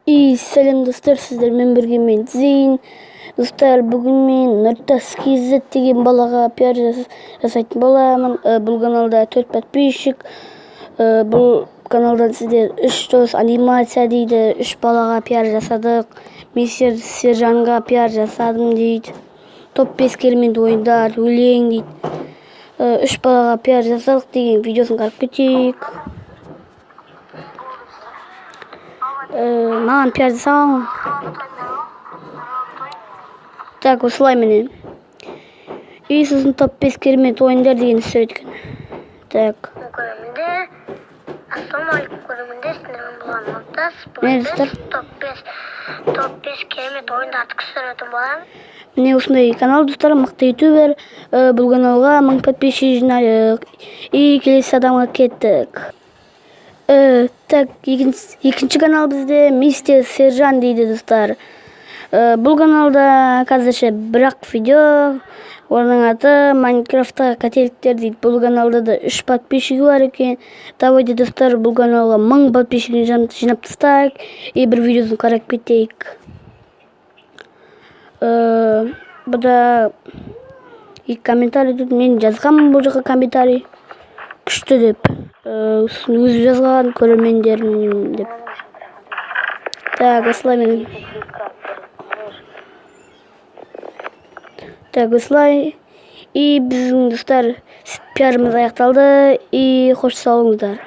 Selam dostlar, sizlerмен birге мен Зейін. Достар, бүгін мен Нұртас KZ деген балаға пиар жасайтын боламын. Бұл каналда 4 подписчик. Бұл каналдан сіздер 3 дос анимация дейді. 3 балаға пиар жасадық. Мен Сержанға пиар жасадым дейді. Топ 5 келмеді ойындар, өлең дейді. 3 балаға пиар жасадық деген видеосын қарап кетейік. Маған пиар жасау. Так, осылай міне. И сосын топ 5 керемет ойындар деген сөйткен. Так. Көрімінде, ассалаумағалейкум көрімінде, сіздермен болған Нұртас. Міне достар. Топ 5 керемет ойындарды түсіретін боламын. Міне осындай канал достар, мықты ютубер. Бұл каналға 1000 подписчик жинайық. И келесі адамға кеттік. Так, екінші канал бізде Мистер Сержан дейді достар. Бұл каналда қазірше бірақ видео. Оның аты Майнкрафтта қателіктер дейді. Бұл каналда да 3 подписчигі бар екен. Давайте достар, бұл каналға 1000 подписчигін жинап тастайық. И бір видеосын қарап кетейік. Бұда комментарий дейді. Мен жазғанмын бұл жаққа комментарий. Күшті деп. Өзі жазған көрермендерім деп. Так, осылай мен. Так, осылай. И біздің достар пиарымыз аяқталды. И қош сау болыңыздар.